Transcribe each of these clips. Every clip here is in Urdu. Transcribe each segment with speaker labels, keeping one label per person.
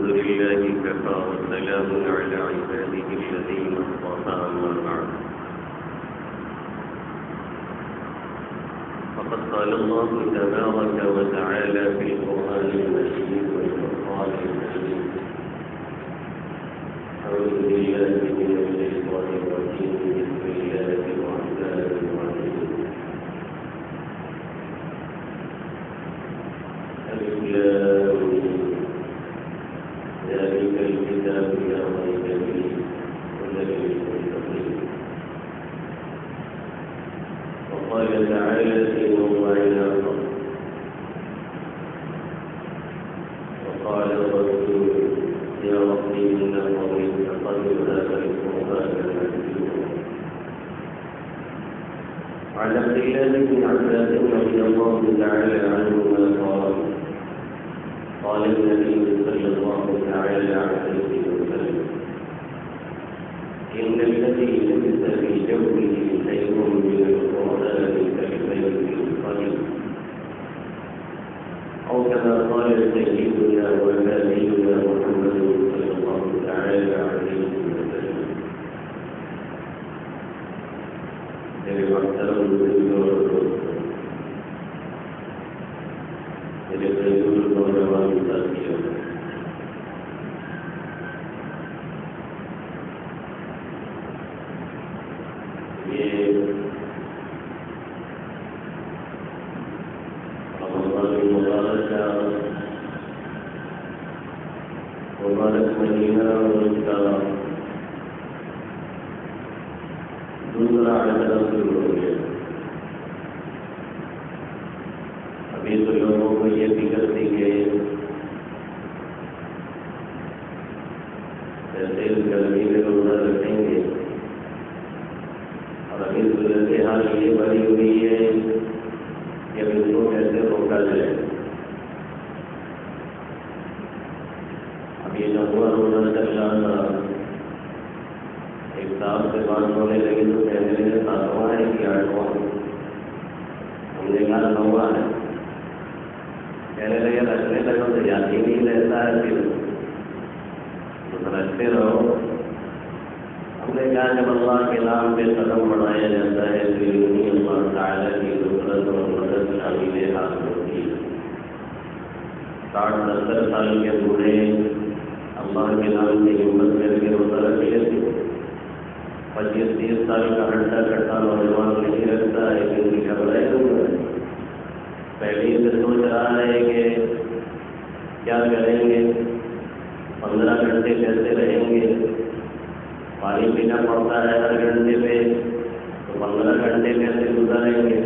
Speaker 1: الحمد لله كفى وسلام على عباده الذين اصطفى أما بعد فقد قال الله تبارك وتعالى في القرآن المجيد والفرقان الحميد أعوذ بالله من الشيطان الرجيم بسم الله الرحمن الرحيم ذلك الكتاب لا ريب فيه هدى للمتقين. وقال تعالى في موضع آخر وقال الرسول يا رب إن قومي اتخذوا هذا القرآن مهجورا. عن عبد الله بن عباس رضي الله تعالى عنهما قال النبي صلى الله تعالى عليه وسلم إن الذي لبث في جوفه شيء من القرآن كالبيت القديم أو كما قال سيدنا ونبينا محمد صلى الله تعالى عليه وسلم. مبارک مہینہ اور اس کا دوسرا عشرہ شروع ہو گیا. ابھی تو لوگوں کو یہ فکر تھی کہ جیسے اس گرمی میں روزہ رکھیں گے اور ابھی صورت حال یہ بنی ہوئی ہے کہ اس کو کیسے روکا جائے. اب یہ نوا روزہ چل رہا تھا. ایک صاحب سے بات ہونے لگی تو کہنے لگے ساتواں ہے کہ آٹھواں. ہم نے کہا نواں ہے. کہنے لگے رکھنے لگو تو یاد ہی نہیں رہتا ہے پھر تو رکھتے رہو. ہم نے کہا جب اللہ کے نام پہ قدم بڑھایا جاتا ہے تو یونی اللہ تعالیٰ کی نصرت اور مدد شامل حال ہوتی ہے. 60-70 سال کے بوڑھے اللہ کے نام کی ہمت کر کے روزہ رکھ لیتے. 25-30 سال کا ہٹا کٹا نوجوان نہیں رکھتا ہے کیونکہ گھبرائے ہوئے پہلے سے سوچ رہا ہے کہ کیا کریں گے, 15 گھنٹے کیسے رہیں گے. پانی پینا پڑتا ہے ہر گھنٹے پہ تو 15 گھنٹے کیسے گزاریں گے.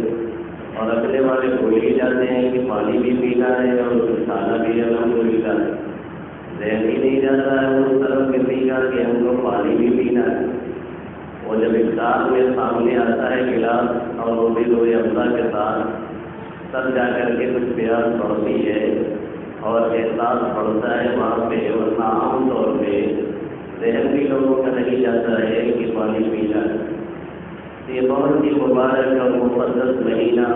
Speaker 1: اور اپنے والے بھول ہی جاتے ہیں کہ پانی بھی پینا ہے اور کھانا بھی الحمدللہ ہے. ذہن ہی نہیں جاتا ہے اس طرف کسی کا کہ ہم کو پانی بھی پینا ہے. اور جب افطار میں سامنے آتا ہے گلاس اور وہ بھی روئے افزا کے ساتھ تب جا کر کے کچھ پیاس پڑتی ہے اور احساس پڑتا ہے وہاں پہ. ورنہ عام طور پہ ذہن بھی لوگوں کا نہیں جاتا ہے کہ پانی پینا ہے. یہ بہت ہی مبارک اور مقدس مہینہ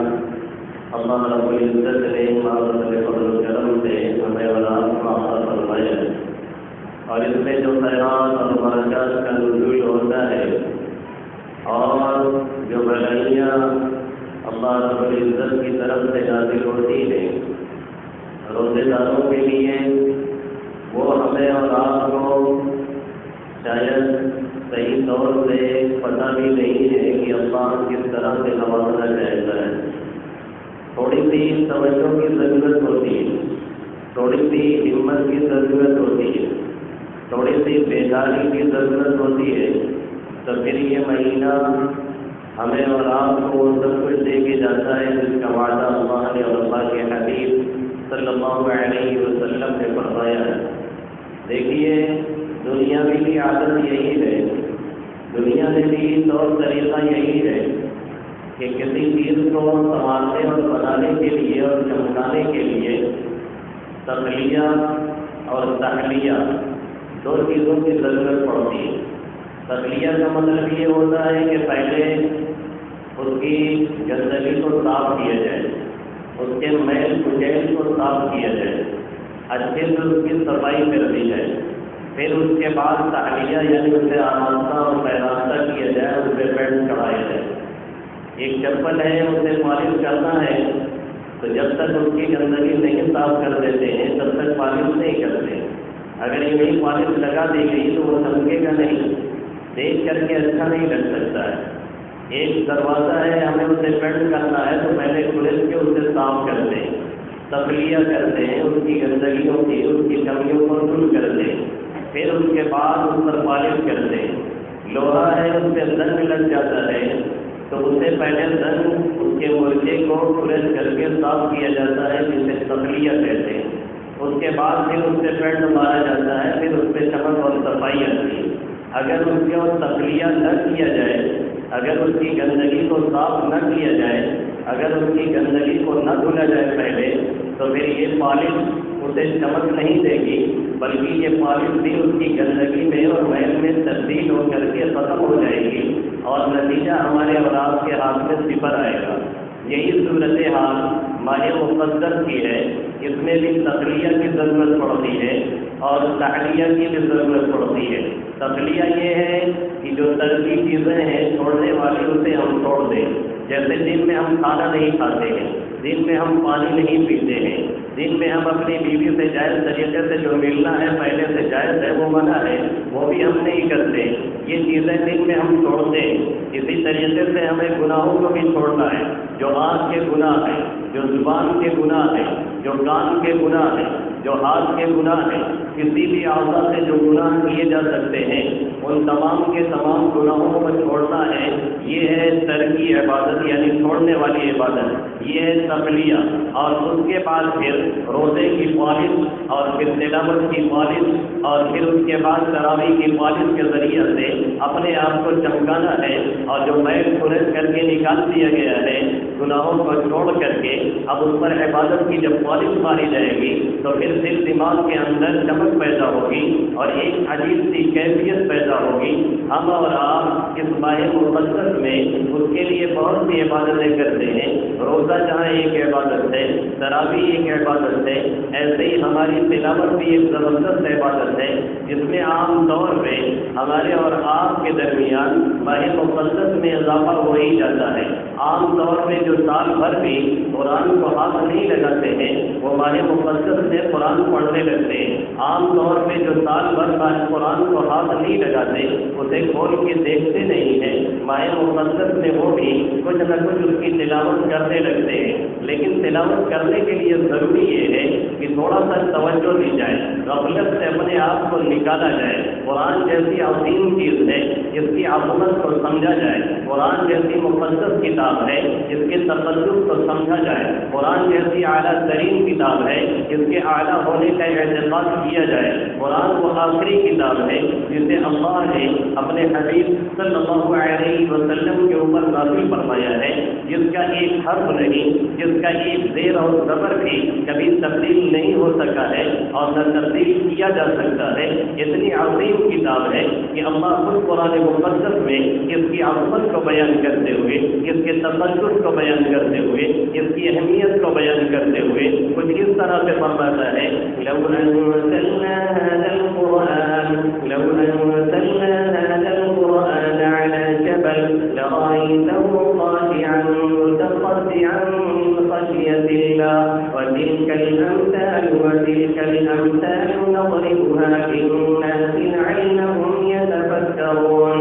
Speaker 1: اللہ رب العزت نے فضل و کرم سے ہمیں اور آپ کو عطا فرمایا ہے. اور اس میں جو خیرات اور برکات کا نزول ہوتا ہے اور جو بھلائیاں اللہ رب العزت کی طرف سے نازل ہوتی ہے روزے داروں کے لیے, وہ ہمیں اور آپ کو شاید صحیح طور سے پتہ بھی نہیں ہے کہ اللہ کس طرح سے نوازنا چاہتا ہے. تھوڑی سی توجہ کی ضرورت ہوتی ہے, تھوڑی سی ہمت کی ضرورت ہوتی ہے, تھوڑی سی بیداری کی ضرورت ہوتی ہے. تو پھر یہ مہینہ ہمیں اور آپ کو سب کچھ دے کے جاتا ہے جس کا وعدہ اللہ نے اور اللہ کے حبیب صلی اللہ علیہ وسلم نے فرمایا ہے. دیکھیے دنیاوی کی عادت یہی ہے, دنیا میں بھی طور طریقہ یہی ہے کہ کسی چیز کو سنبھالنے اور بنانے کے لیے اور چمکانے کے لیے تخلیہ اور تحلیہ دو چیزوں کی ضرورت پڑتی ہے. تخلیہ کا مطلب یہ ہوتا ہے کہ پہلے اس کی گندگی کو صاف کیا جائے, اس کے میل کچیل کو صاف کیا جائے, اچھے سے اس کی صفائی کر دی جائے. پھر اس کے بعد تحلیہ یعنی اسے آراستہ اور پیراستہ کیا جائے، اس پہ پینٹ چڑھایا جائے۔ ایک چپل ہے اسے پالش کرنا ہے تو جب تک اس کی گندگی نہیں صاف کر دیتے ہیں تب تک پالش نہیں کرتے۔ اگر یہی پالش لگا دی گئی تو وہ چمکے گا نہیں، دیکھ کر کے اچھا نہیں لگ سکتا ہے۔ ایک دروازہ ہے ہمیں اسے پینٹ کرنا ہے تو پہلے کھلس کے اسے صاف کرتے ہیں، تخلیہ کرتے ہیں، اس کی گندگیوں کی اس کی کمیوں کو دور کرتے ہیں، پھر اس کے بعد اس پر پالش کرتے ہیں۔ لوہا ہے اس پہ زنگ لگ جاتا ہے تو اسے پہلے زنگ اس کے مرچے کو کھلس کر کے صاف کیا جاتا ہے جسے تخلیہ کہتے ہیں۔ اس کے بعد پھر اس سے پینٹ مارا جاتا ہے، پھر اس پہ چمک اور صفائی آتی ہے۔ اگر اس کے اور تخلیہ نہ کیا جائے، اگر اس کی گندگی کو صاف نہ کیا جائے، اگر اس کی گندگی کو نہ دھلا جائے پہلے، تو پھر یہ پالش اسے چمک نہیں دے گی، بلکہ یہ پالش بھی اس کی گندگی میں اور میل میں تبدیل ہو کر کے ختم ہو جائے گی اور نتیجہ ہمارے اور آپ کے ہاتھ میں صفر آئے گا۔ یہی صورتحال ماہ مقدس کی ہے، اس میں بھی تخلیہ کی ضرورت پڑتی ہے اور تحلیہ کی بھی ضرورت پڑتی ہے۔ تخلیہ یہ ہے کہ جو ترکی چیزیں ہیں چھوڑنے والی اسے ہم چھوڑ دیں، جیسے دن میں ہم کھانا نہیں کھاتے ہیں، دن میں ہم پانی نہیں پیتے ہیں، دن میں ہم اپنی بیوی سے جائز طریقے سے جو ملنا ہے پہلے سے جائز ہے وہ منع ہے، وہ بھی ہم نہیں کرتے، یہ چیزیں دن میں ہم چھوڑتے ہیں۔ اسی طریقے سے ہمیں گناہوں کو بھی چھوڑنا ہے، جو آنکھ کے گناہ ہیں، جو زبان کے گناہ ہیں، جو کان کے گناہ ہیں، جو ہاتھ کے گناہ ہیں، کسی بھی اعضاء سے جو گناہ کیے جا سکتے ہیں ان تمام کے تمام گناہوں کو چھوڑنا ہے۔ یہ ہے ترکی عبادت یعنی چھوڑنے والی عبادت، یہ ہے تخلیہ۔ اور اس کے بعد پھر روزے کی پالش اور پھر تلاوت کی پالش اور پھر اس کے بعد تراویح کی پالش کے ذریعے سے اپنے آپ کو چمکانا ہے، اور جو میل کھلس کر کے نکال دیا گیا ہے گناہوں کو چھوڑ کر کے اب اس پر عبادت کی جب پالش ماری جائے گی تو پھر دل دماغ کے اندر چمک پیدا ہوگی اور ایک عجیب سی کیفیت پیدا ہوگی۔ ہم اور آپ اس ماہ مقدس میں اس کے لیے بہت سی عبادتیں کرتے ہیں، روزہ جہاں ایک عبادت ہے، تراویح ایک عبادت ہے، ایسے ہی ہماری تلاوت بھی ایک زبردست عبادت ہے جس میں عام طور پہ ہمارے اور آپ کے درمیان ماہ مقدس میں اضافہ ہو ہی جاتا ہے۔ عام طور پہ جو سال بھر بھی قرآن کو ہاتھ نہیں لگاتے ہیں وہ ماہ مقدس میں قرآن پڑھنے لگتے ہیں۔ عام طور پہ جو سال بھر قرآن کو ہاتھ نہیں لگاتے اسے کھول کے دیکھتے نہیں ہیں، ماہ مقدس میں وہ بھی کچھ نہ کچھ اس کی تلاوت کرنے لگتے ہیں۔ لیکن تلاوت کرنے کے لیے ضروری یہ ہے کہ تھوڑا سا توجہ دی جائے، غفلت سے اپنے آپ کو نکالا جائے۔ قرآن جیسی عظیم چیز ہے جس کی عظمت کو سمجھا جائے، قرآن جیسی مقدس کتاب ہے جس کے تقدس کو سمجھا جائے، قرآن جیسی اعلیٰ ترین کتاب ہے جس کے اعلیٰ ہونے کا اعتقاد کیا جائے، قرآن وہ آخری کتاب ہے جسے اللہ نے اپنے حبیب صلی اللہ علیہ وسلم کے اوپر نازل فرمایا ہے، جس کا ایک حرف نہیں، جس کا ایک زیر اور زبر بھی کبھی تبدیل نہیں ہو سکا ہے اور نہ تبدیل کیا جا سکتا ہے۔ اتنی عظیم کتاب ہے کہ اللہ خود قرآن مقدس میں اس کی عظمت کو بیان کرتے ہوئے، اس کے تقدس کو بیان کرتے ہوئے، اس کی اہمیت کو بیان کرتے ہوئے کچھ اس طرح سے فرماتا ہے لو انزلنا هذا القرآن على جبل لرأيته خاشعا متصدعا من خشية الله وتلك الأمثال نضربها للناس لعلهم يتفكرون۔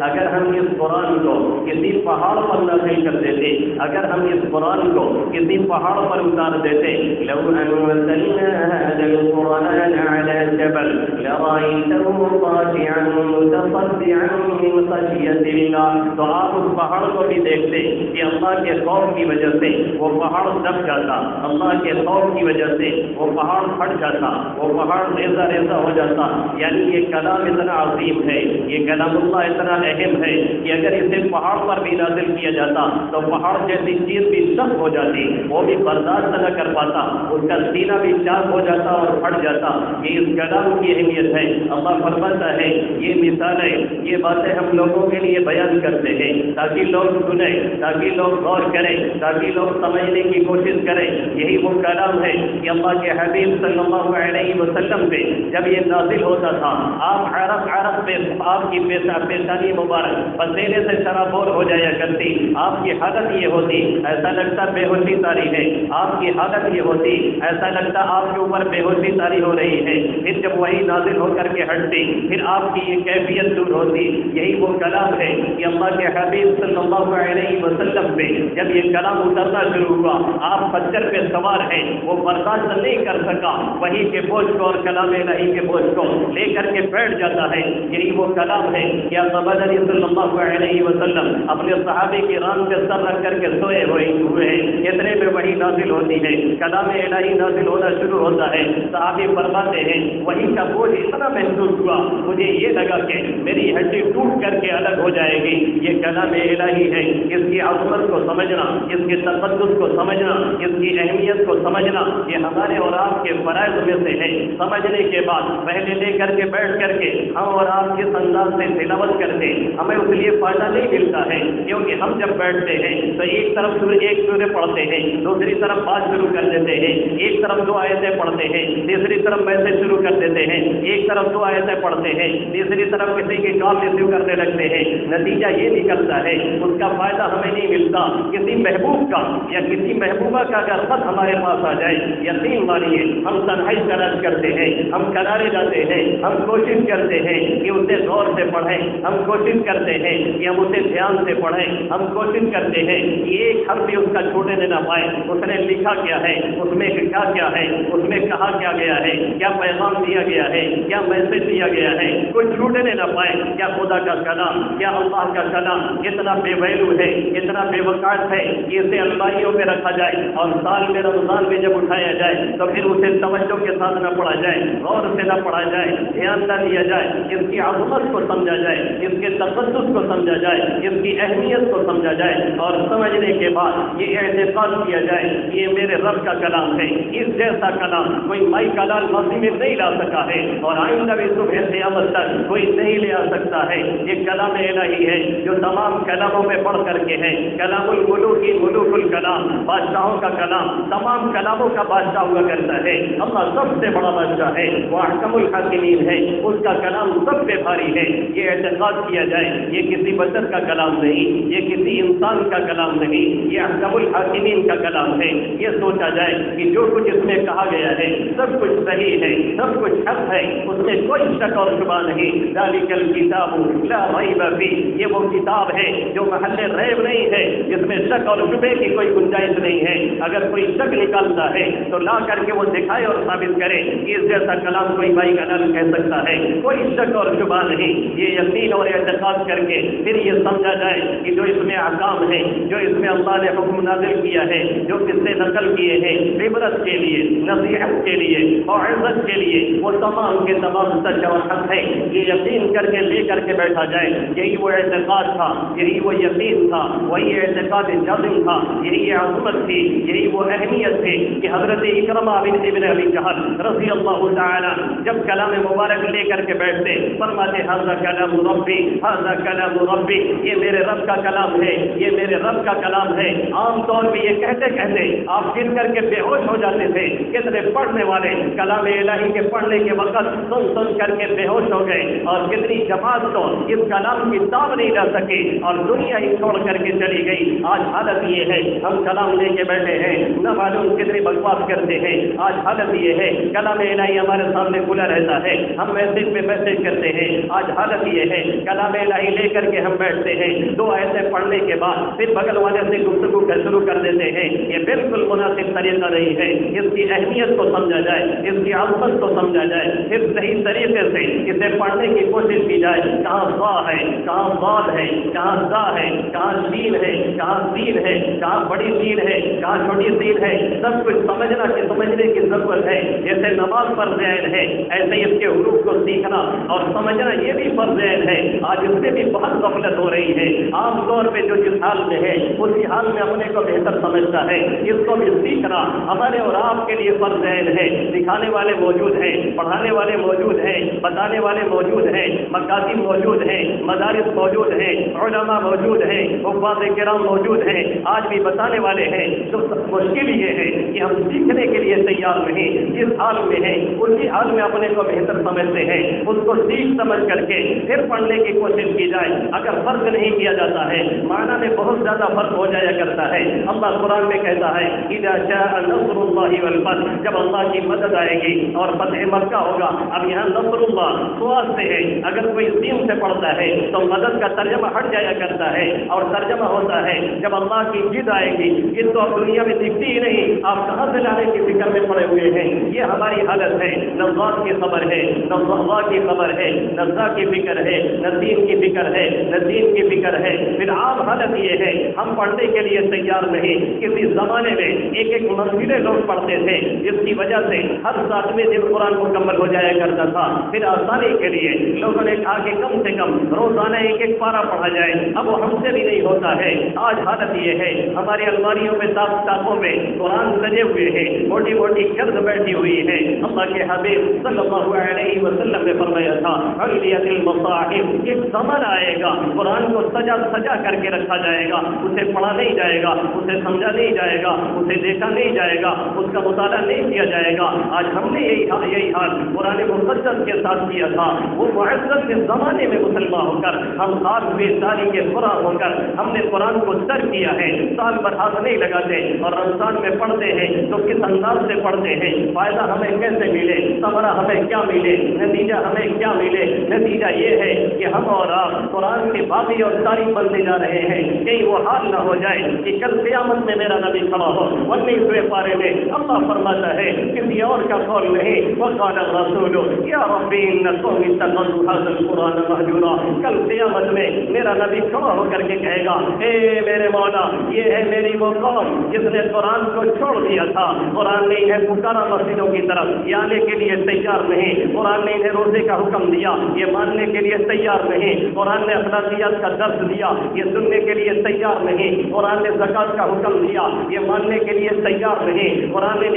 Speaker 1: اگر ہم اس قرآن کو کسی پہاڑ پر نازل کر دیتے، اگر ہم اس قرآن کو کسی پہاڑ پر اتار دیتے، لو انزلنا هذا القرآن على جبل لرأيته خاشعا متصدعا من خشية الله، تو آپ اس پہاڑ کو بھی دیکھتے کہ اللہ کے خوف کی وجہ سے وہ پہاڑ دب جاتا، اللہ کے خوف کی وجہ سے وہ پہاڑ پھٹ جاتا، وہ پہاڑ ریزہ ریزہ ہو جاتا۔ یعنی یہ کلام اتنا عظیم ہے، یہ کلام اللہ اتنا اہم ہے کہ اگر اسے پہاڑ پر بھی نازل کیا جاتا تو پہاڑ جیسی چیز بھی سخت ہو جاتی، وہ بھی برداشت نہ کر پاتا، اس کا سینہ بھی چاک ہو جاتا اور پھٹ جاتا۔ یہ اس کلام کی اہمیت فضیلت ہے۔ اللہ فرماتا ہے یہ مثالیں، یہ باتیں ہم لوگوں کے لیے بیان کرتے ہیں تاکہ لوگ سنیں، تاکہ لوگ غور کریں، تاکہ لوگ سمجھنے کی کوشش کریں۔ یہی وہ کلام ہے کہ اللہ کے حبیب صلی اللہ علیہ وسلم پہ جب یہ نازل ہوتا تھا، آپ عرق عرق پہ آپ کی پیشانی مبارک پسینے سے شرابور ہو جایا کرتی، آپ کی حالت یہ ہوتی ایسا لگتا بے ہوشی طاری ہے، آپ کی حالت یہ ہوتی ایسا لگتا آپ کے اوپر بے ہوشی طاری ہو رہی ہے۔ پھر جب وہی نازل ہو کر کے ہٹتی، پھر آپ کی یہ کیفیت دور ہوتی۔ یہی وہ کلام ہے کہ اللہ کے حبیب صلی اللہ علیہ وسلم پہ جب یہ کلام اترنا شروع ہوا، آپ پتھر پہ سوار ہیں، وہ برداشت نہیں کر سکا وہی کے بوجھ کو اور کلام الہی کے بوجھ کو لے کر کے بیٹھ جاتا ہے۔ یہی وہ کلام ہے کہ مدنی صلی اللہ علیہ وسلم اپنے صحابے کی ران پہ سر رکھ کر کے سوئے ہوئے ہیں، اتنے میں وہی نازل ہوتی ہے، کلام الہی نازل ہونا شروع ہوتا ہے۔ صحابی فرماتے ہیں وہی کا بوجھ اتنا محسوس ہوا، مجھے یہ لگا کہ میری ہڈی ٹوٹ کر کے الگ ہو جائے گی۔ یہ کلام الہی ہے، اس کی عظمت کو سمجھنا، اس کے تقدس کو سمجھنا، اس کی اہمیت کو سمجھنا، یہ ہمارے اور آپ کے فرائض میں سے ہے۔ سمجھنے کے بعد پہلے لے کر کے بیٹھ کر کے ہم اور آپ جس انداز سے تلاوت کرتے ہمیں اس لیے فائدہ نہیں ملتا ہے، کیونکہ ہم جب بیٹھتے ہیں تو ایک طرف ایک سورہ پڑھتے ہیں، دوسری طرف بات شروع کر دیتے ہیں، ایک طرف 2 آیتیں پڑھتے ہیں، تیسری طرف میسج شروع کر دیتے ہیں، ایک طرف 2 آیتیں پڑھتے ہیں، تیسری طرف کسی کے کام ریسیو کرنے لگتے ہیں۔ نتیجہ یہ نکلتا ہے اس کا فائدہ ہمیں نہیں ملتا۔ کسی محبوب کا یا کسی محبوبہ کا اگر خط ہمارے پاس آ جائے، یقین مانیے ہم تنہائی تلاش کرتے ہیں، ہم کنارے جاتے ہیں، ہم کوشش کرتے ہیں کہ اسے غور سے پڑھیں، ہم کوشش کرتے ہیں کہ ہم اسے دھیان سے پڑھیں، ہم کوشش کرتے ہیں کہ ایک حرف بھی اس کا چھوٹے نہ پائے، اس نے لکھا کیا ہے، اس میں لکھا کیا ہے، اس میں کہا کیا گیا ہے، کیا پیغام دیا گیا ہے، کیا میسج دیا گیا ہے، کوئی چھوٹنے نہ پائے۔ کیا خدا کا کلام، کیا اللہ کا کلام اتنا بے ویلو ہے، اتنا بے وقار ہے کہ اسے الماریوں میں رکھا جائے اور سال میں رمضان میں جب اٹھایا جائے تو پھر اسے توجہ کے ساتھ نہ پڑھا جائے، غور سے نہ پڑھا جائے، دھیان نہ دیا جائے، اس کی عظمت کو سمجھا جائے، اس کے تقدس کو سمجھا جائے، اس کی اہمیت کو سمجھا جائے، اور سمجھنے کے بعد یہ اعتقاد کیا جائے کہ یہ میرے رب کا کلام ہے۔ اس جیسا کلام کوئی مائی کلام ماضی میں نہیں لا سکا ہے اور آئندہ بھی صبح قیامت تک کوئی نہیں لے آ سکتا ہے۔ یہ کلام الہی ہے جو تمام کلاموں میں پڑھ کر کے ہے، کلام الملوک ملوک الکلام، بادشاہوں کا کلام، تمام کلاموں کا بادشاہ ہوا کرتا ہے۔ اللہ سب سے بڑا بادشاہ ہے، وہ احکم الحاکمین ہے، اس کا کلام سب پہ بھاری ہے۔ یہ اعتقاد کیا جائے یہ کسی بشر کا کلام نہیں، یہ کسی انسان کا کلام نہیں، یہ احکم الحاکمین کا کلام ہے۔ یہ سوچا جائے کہ جو کچھ اس میں کہا گیا ہے سب کچھ صحیح ہے، سب کچھ حق ہے، اس میں کوئی شک اور شبہ نہیں۔ ذالک الکتاب لا ریب فیہ، یہ وہ کتاب ہے جو محل ریب نہیں ہے، جس میں شک اور شبے کی کوئی گنجائش نہیں ہے۔ اگر کوئی شک نکالتا ہے تو لا کر کے وہ دکھائے اور ثابت کرے کہ اس جیسا کلام کوئی بھائی کلام کہہ سکتا ہے، کوئی شک اور شبہ نہیں۔ یہ یقین اور اعتقاد کر کے پھر یہ سمجھا جائے کہ جو اس میں احکام ہے، جو اس میں اللہ نے حکم نازل کیا ہے، جو کس سے نقل کیے ہیں عبرت کے لیے، نصیحت کے لیے اور عزت کے لیے، وہ تمام کے تمام سچ اور حق ہے۔ یہ یقین کر کے لے کر کے بیٹھا جائے، یہی وہ اعتقاد تھا، یہی وہ یقین تھا، وہی اعتقاد جازم تھا، یہی عظمت تھی، یہی وہ اہمیت تھی کہ حضرت اکرمہ بن ابی جہل رضی اللہ تعالی جب کلام مبارک لے کر کے بیٹھتے فرماتے ھذا کلام ربی، ھذا کلام ربی، یہ میرے رب کا کلام ہے، یہ میرے رب کا کلام ہے۔ عام طور پہ یہ کہتے کہتے آپ گر کر کے بے ہوش ہو جاتے تھے۔ کتنے پڑھنے والے کلام الہی کے پڑھنے کے وقت سن کر کے بے ہوش ہو گئے، اور کتنی جماعت تو اس کلام کی تاب نہیں لا سکی اور دنیا ہی چھوڑ کر کے چلی گئی۔ آج حالت یہ ہے ہم کلام لے کے بیٹھے ہیں، نہ معلوم کتنی بکواس کرتے ہیں۔ آج حالت یہ ہے کلام الہی ہمارے سامنے کھلا رہتا ہے، ہم میسج پہ میسج کرتے ہیں۔ آج حالت یہ ہے کلام الہی لے کر کے ہم بیٹھتے ہیں، 2 آیتیں پڑھنے کے بعد پھر بغل والے سے گفتگو شروع کر دیتے ہیں۔ یہ بالکل مناسب طریقہ نہیں ہے۔ اس کی اہمیت کو سمجھا جائے، اس کی عظمت کو سمجھا جائے، پھر صحیح طریقے سے اسے پڑھنے کی کوشش کی جائے۔ کہاں ضا ہے، کہاں ضاد ہے، کہاں زا ہے، کہاں شین ہے، کہاں سین ہے، کہاں بڑی سین ہے، کہاں چھوٹی سین ہے، سب کچھ سمجھنے کی ضرورت ہے۔ جیسے نماز فرض عین ہے، ایسے اس کے حروف کو سیکھنا اور سمجھنا یہ بھی فرض عین ہے۔ آج اس سے بھی بہت غفلت ہو رہی ہے۔ عام طور پہ جو جس حال میں ہے اسی حال میں اپنے کو بہتر سمجھتا ہے، اس کو بھی سیکھنا ہمارے اور آپ کے لیے فرض عین ہے۔ سکھانے والے موجود ہیں، پڑھانے والے موجود ہیں،
Speaker 2: بتانے والے موجود ہیں، مکاتب موجود ہیں، مدارس موجود ہیں، علماء موجود ہیں، حفاظ کرام موجود ہیں، آج بھی بتانے والے ہیں۔ تو مشکل یہ ہے کہ ہم سیکھنے کے لیے تیار نہیں، جس حال میں ہیں اسی حال میں اپنے کو بہتر سمجھتے ہیں، اس کو سیکھ سمجھ کر کے پھر پڑھنے کی کوشش کی جائے۔ اگر فرق نہیں کیا جاتا ہے، معنی میں بہت زیادہ فرق ہو جایا کرتا ہے۔ اللہ قرآن میں کہتا ہے اذا شاء نصر اللہ والفتح، جب اللہ کی مدد آئے گی اور فتح مکہ ہوگا۔ اب یہاں نصر اللہ سوال سے ہے، اگر کوئی سین سے پڑھتا ہے تو مدد کا ترجمہ ہٹ جایا کرتا ہے اور ترجمہ ہوتا ہے جب اللہ کی جد آئے گی۔ جد تو اب دنیا میں دکھتی ہی نہیں، آپ کہاں سے لانے کی فکر میں پڑے ہوئے ہیں۔ یہ ہماری حالت ہے، نہ ذات کی خبر ہے، نہ اللہ کی خبر ہے، نہ ذات کی فکر ہے، نہ دین کی فکر ہے، نہ دین کی فکر ہے۔ پھر عام حالت یہ ہے ہم پڑھنے کے لیے تیار نہیں۔ کسی زمانے میں ایک ایک مسجدیں لوگ پڑھتے تھے، جس کی وجہ سے ہر 7ویں دن قرآن مکمل ہو جایا کرتا تھا۔ پھر آسانی کے لیے لوگوں نے کہا کہ کم سے کم روزانہ ایک ایک پارہ پڑھا جائے، اب وہ ہم سے بھی نہیں ہوتا ہے۔ آج حالت یہ ہے ہماری الماریوں میں تاپوں میں قرآن سجے ہوئے ہیں، موٹی موٹی گرد بیٹھی ہوئی ہے۔ اللہ کے حبیب صلی اللہ علیہ وسلم نے فرمایا تھا علیت المصاحف، ایک زمانہ آئے گا قرآن کو سجا کر کے رکھا جائے گا، اسے پڑھا نہیں جائے گا، اسے سمجھا نہیں جائے گا، اسے دیکھا نہیں جائے گا، اس کا مطالعہ نہیں کیا جائے گا۔ آج ہم نے یہی حال قرآن مقدس کے ساتھ کیا تھا۔ وہ معزز کے زمانے میں مسلمان ہو کر ہم خاص بے ساری کے برا ہو کر ہم نے قرآن کو ترک کیا ہے، سال بھر ہاتھ نہیں لگاتے اور رمضان میں پڑھتے ہیں تو کس انداز سے پڑھتے ہیں، فائدہ ہمیں کیسے ملے، ثمرہ ہمیں کیا ملے، نتیجہ ہمیں کیا ملے۔ نتیجہ یہ ہے کہ ہم اور آپ قرآن کے باقی اور تاریخ بنتے جا رہے ہیں۔ کہیں وہ حال نہ ہو جائے کہ کل قیامت میں میرا نبی کھڑا ہو۔ 19ویں پارے میں اللہ فرماتا ہے کسی اور کا قول نہیں، وقال الرسول یا ربی ان قوم اتخذوا هذا القرآن مهجورا۔ کل قیامت میں میرا نبی کھڑا ہو کر کے کہے گا اے میرے مولا، یہ ہے میری وہ قوم جس نے قرآن کو چھوڑ دیا تھا۔ قرآن نے انہیں پکارا مسجدوں کی طرف، یہ آنے کے لیے تیار نہیں۔ قرآن نے انہیں روزے کا حکم دیا، یہ ماننے کے لیے تیار نہیں۔ قرآن نے اخلاقیات کا درس دیا، یہ سننے کے لیے تیار نہیں۔ قرآن نے زکوٰۃ کا حکم دیا، یہ ماننے کے لیے تیار نہیں۔ قرآن نے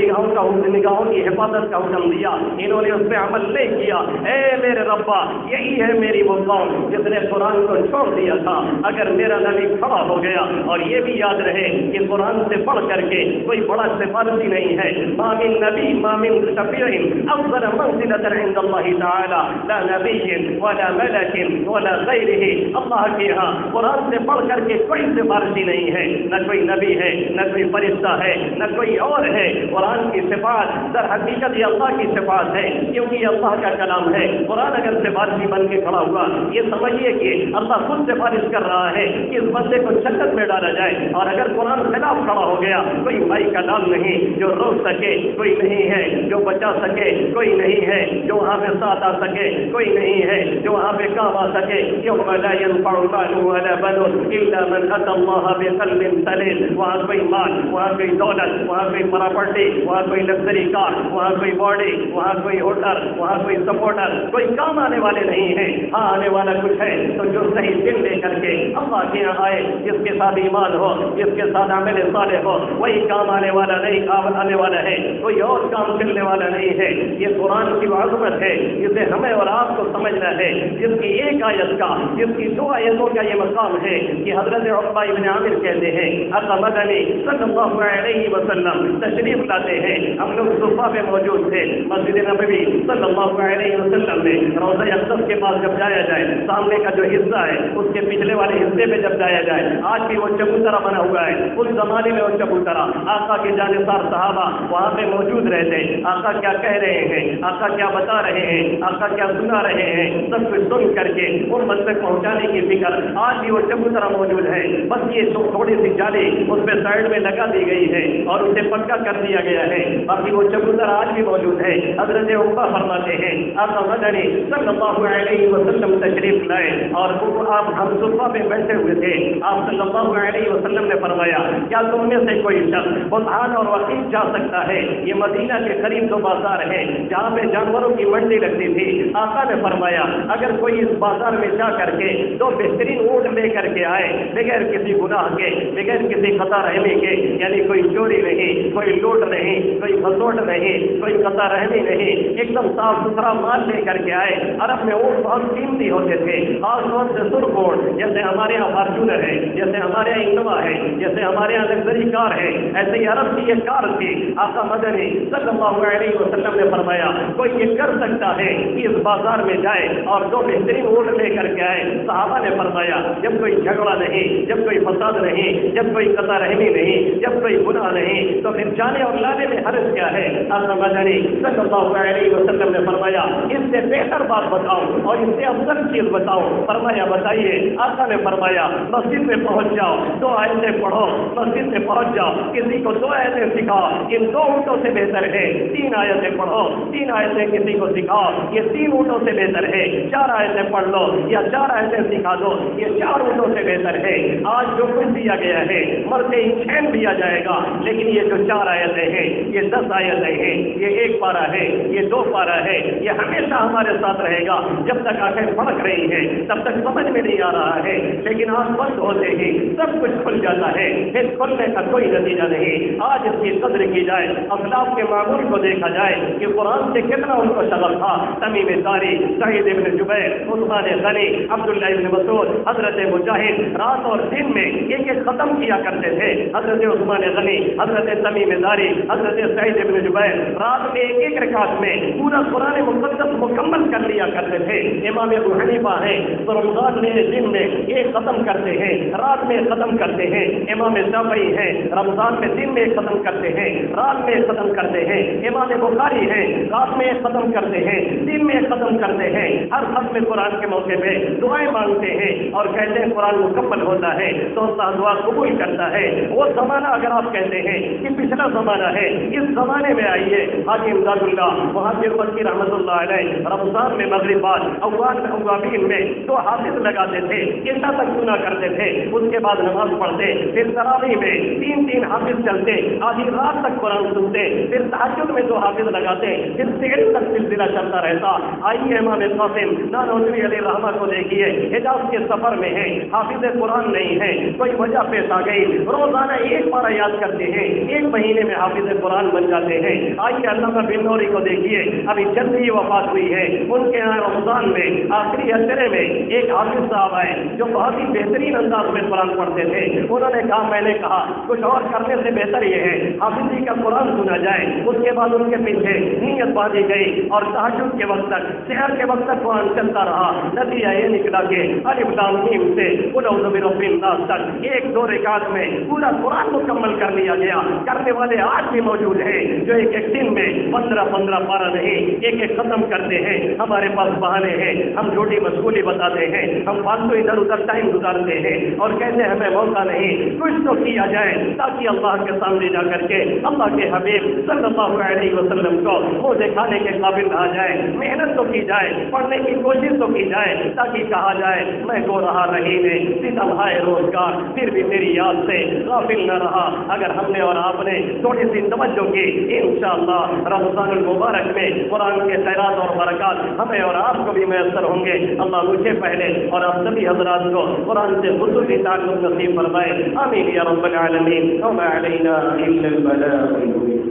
Speaker 2: نگاہوں کی حفاظت کا حکم دیا، انہوں نے اس پہ عمل نہیں کیا۔ اے میرے ربا، یہی ہے میری وہ قوم جس نے قرآن کو چھوڑ دیا تھا۔ اگر میرا نبی کھڑا ہو گیا، اور یہ بھی یاد رہے کہ قرآن سے پڑھ کر کے کوئی بڑا سفارشی نہیں ہے۔ ما من نبی ما من شفیع افضل منزلۃ عند اللہ تعالی لا نبی ولا ملک ولا غیرہ۔ اللہ کے یہاں قرآن سے پڑھ کر کے کوئی سفارشی نہیں ہے، نہ کوئی نبی ہے، نہ کوئی فرشتہ ہے، نہ کوئی اور ہے۔ قرآن کی صفات در حقیقت یہ اللہ کی صفات ہے، کیونکہ یہ اللہ کا کلام ہے۔ قرآن اگر سفارشی بن کے کھڑا ہوا، یہ سمجھیے کہ اللہ خود سفارش کر رہا ہے کہ اس بندے کو جنت میں ڈالا جائے۔ اور اگر قرآن خلاف کھڑا ہو گیا، کوئی بھائی کا نام نہیں جو روک سکے، کوئی نہیں ہے جو بچا سکے، کوئی نہیں ہے جو وہاں پہ ساتھ آ سکے، کوئی نہیں ہے جو وہاں پہ کام آ سکے۔ یوم لا ينفع مال ولا بنون الا من اتى الله بقلب سلیم۔ وہاں کوئی مال، وہاں کوئی دولت، وہاں کوئی پراپرٹی، وہاں کوئی لگژری کار، وہاں کوئی باڈی، وہاں کوئی ہوٹل، وہاں کوئی سپورٹر، کوئی کام آنے والے نہیں ہیں۔ ہاں آنے والا کچھ ہے تو جو صحیح دل لے کر کے اللہ کے یہاں آئے، جس کے ساتھ ایمان ہو، جس کے ساتھ عمل صالح ہو، وہی کام آنے والا نہیں، کام آنے والا ہے، کوئی اور کام ملنے والا نہیں ہے۔ یہ قرآن کی عظمت ہے جسے ہمیں اور آپ کو سمجھنا ہے، جس کی ایک آیت کا، جس کی 2 آیتوں کا یہ مقام ہے کہ حضرت عقبہ ابن عامر کہتے ہیں آقا مدنی صلی اللہ علیہ وسلم تشریف لاتے ہیں، ہم لوگ صفہ میں موجود تھے مسجد نبوی صلی اللہ علیہ وسلم میں۔ روضہ اقدس کے پاس جب جایا جائے، سامنے کا جو حصہ ہے اس کے پچھلے والے حصے میں جب جایا جائے، آج بھی وہ چبوترا بنا ہوا ہے، اس زمانے میں وہ چبوترا، آقا کے جانثار صحابہ وہاں پہ موجود رہتے، آقا کیا کہہ رہے ہیں، آقا کیا بتا رہے ہیں، آقا کیا سنا رہے ہیں، سب کچھ سن کر کے امت تک پہنچانے کی فکر آج بھی وہ چبوترا موجود ہے۔ بس یہ تھوڑی سی جالی اس پہ سائڈ میں لگا دی گئی ہے اور اسے پکا کر دیا گیا ہے، باقی وہ چبوترا آج بھی موجود ہے۔ حضرت عقبہ فرماتے ہیں آقا مدنی صلی اللہ علیہ وسلم تشریف لائے اور آپ ہم صفہ پہ بیٹھے ہوئے تھے، آپ صلی اللہ علیہ وسلم نے فرمایا کیا تم میں سے کوئی شخص بطحان اور وقیف جا سکتا ہے؟ یہ مدینہ کے قریب 2 بازار ہیں جہاں پہ جانوروں کی منڈی لگتی تھی۔ آقا نے فرمایا اگر کوئی اس بازار میں جا کر کے 2 بہترین اونٹ لے کر کے آئے بغیر کسی گناہ کے، بغیر کسی خطا رحمی کے، یعنی کوئی چوری نہیں، کوئی لوٹ نہیں، کوئی بھسوٹ نہیں، کوئی قطع رحمی نہیں، ایک دم صاف ستھرا مال لے کر کے آئے، عرب میں اونٹ بہت قیمتی ہوتے تھے، خاص طور سے سرخ اونٹ، جیسے ہمارے یہاں فارچونر ہے، جیسے ہمارے یہاں انووا ہے، جیسے ہمارے یہاں لگژری کار ہے، ایسے ہی عرب کی یہ کار تھی۔ آقا مدنی صلی اللہ علیہ وسلم نے فرمایا کوئی یہ کر سکتا ہے کہ اس بازار میں جائے اور دو بہترین اونٹ لے کر کے آئے؟ صحابہ نے فرمایا جب کوئی جھگڑا نہیں، جب کوئی فساد نہیں، جب کوئی قطع رحمی نہیں، جب کوئی گناہ نہیں، تو پھر جانے اور لانے میں حرج کیا ہے؟ آقا مدنی صلی اللہ علیہ وسلم نے فرمایا اس سے بہتر بات بتاؤ اور اس سے افضل چیز بتاؤ۔ فرمایا بتائیے؟ آقا نے فرمایا مسجد میں پہنچ جاؤ، دو آیتیں پڑھو، مسجد میں پہنچ جاؤ، کسی کو دو آیتیں سکھاؤ، ان دو اونٹوں سے بہتر ہے تین آیتیں پڑھو، تین آیتیں کسی کو سکھاؤ، یہ تین اونٹوں سے بہتر ہے چار آیتیں پڑھ لو یا چار آیتیں سکھا دو، یہ چار اونٹوں سے بہتر ہے۔ آج جو کچھ دیا گیا ہے مرتے ہی چین دیا جائے گا، لیکن یہ جو چار آیتیں ہیں، یہ 10 آیتیں ہیں، یہ ایک پارہ ہے، یہ 2 پارہ ہے، یہ ہمیشہ ہمارے ساتھ رہے گا۔ جب تک آنکھیں پھڑک رہی ہیں تب تک سمجھ میں نہیں آ رہا ہے، لیکن آنکھ بند ہوتے ہی سب کچھ کھل جاتا ہے، پھر کھلنے کا کوئی نتیجہ نہیں۔ آج اس کی قدر کی جائے، اسلاف کے معمول کو دیکھا جائے کہ قرآن سے کتنا ان کو شغف تھا۔ تمیم داری، سعید بن جبیر، عثمان غنی، عبداللہ بن مسعود، حضرت مجاہد رات اور دن میں ایک ایک ختم کیا کرتے تھے۔ حضرت عثمان غنی، حضرت تمیم داری، حضرت سعید بن جبیر رات میں ایک ایک رکعت میں پورا قرآن مقدس مکمل کر لیا کرتے تھے۔ امام ابو حنیفہ ہیں تو رمضان میں دن میں ایک ختم کرتے ہیں، رات میں ختم کرتے ہیں۔ امام شافعی ہیں رمضان میں دن میں ختم کرتے ہیں، رات میں ختم کرتے ہیں۔ امام بخاری ہیں رات میں ختم کرتے ہیں، دن میں ختم کرتے ہیں۔ ہر ختم قرآن کے موقع پہ دعائیں مانگتے ہیں اور کہتے ہیں قرآن مکمل ہوتا ہے تو اللہ دعا قبول کرتا ہے۔ وہ زمانہ اگر آپ کہتے ہیں کہ پچھلا زمانہ ہے، اس زمانے میں آئیے حاجی امداد اللہ وہاں کے بلکی رحمۃ اللہ علیہ رمضان میں مغرب بعد اوابین میں 2 حافظ لگاتے تھے، عشاء تک سنا کرتے تھے، اس کے بعد نماز پڑھتے، پھر تراویح میں 3 حافظ چلتے، آدھی رات تک قرآن سنتے، پھر تہجد میں 2 حافظ لگاتے، پھر سحر تک سلسلہ چلتا رہتا۔ آئیے امام قاسم نانوتوی علیہ رحمہ کو دیکھیے، حجاز کے سفر میں ہیں، حافظ قرآن نہیں ہے، کوئی وجہ پیش آ گئی، روزانہ ایک پارہ یاد کرتے ہیں، 1 مہینے میں حافظ قرآن بن جاتے ہیں۔ آئیے علامہ بن نوری کو دیکھیے، ابھی جلد ہی وفات ہوئی ہے، ان کے یہاں رمضان میں آخری اشرے میں ایک حافظ صاحب آئے جو بہت ہی بہترین انداز میں قرآن پڑھتے تھے۔ انہوں نے کہا میں نے کہا کچھ اور کرنے سے بہتر یہ ہے حافظ جی کا قرآن سنا جائے۔ اس کے بعد ان کے پیچھے نیت باندھی گئی اور تہجد کے وقت تک، سحر کے وقت تک قرآن چلتا رہا۔ نتیجہ یہ نکلا کہ الف لام میم سے قل اعوذ برب الناس تک 1-2 رکعت میں پورا قرآن مکمل کر لیا گیا۔ کرنے والے آج بھی موجود ہیں جو ایک دن میں 15 پارہ نہیں ایک ختم کرتے ہیں۔ ہمارے پاس بہانے ہیں، ہم جھوٹی مشغولی بتاتے ہیں، ہم فالتو ادھر ادھر ٹائم گزارتے ہیں اور کہتے ہیں ہمیں موقع نہیں۔ کچھ تو کیا جائے تاکہ اللہ کے سامنے جا کر کے اللہ کے حبیب صلی اللہ علیہ وسلم کو وہ دکھانے کے قابل رہا جائے۔ محنت تو کی جائے، پڑھنے کی کوشش تو کی جائے تاکہ کہا جائے میں کو رہا رہی نے ستم ہائے روزگار پھر بھی میری یاد سے غافل نہ رہا۔ اگر ہم نے اور آپ نے تھوڑی سی توجہ کی انشاءاللہ رمضان المبارک میں قرآن کے خیرات اور برکات ہمیں اور آپ کو بھی میسر ہوں گے۔ اللہ مجھے پہلے اور آپ سبھی حضرات کو قرآن سے خصوصی تعلق نصیب فرمائے، آمین یا رب العالمین۔ وما علینا الا البلاغ المبین۔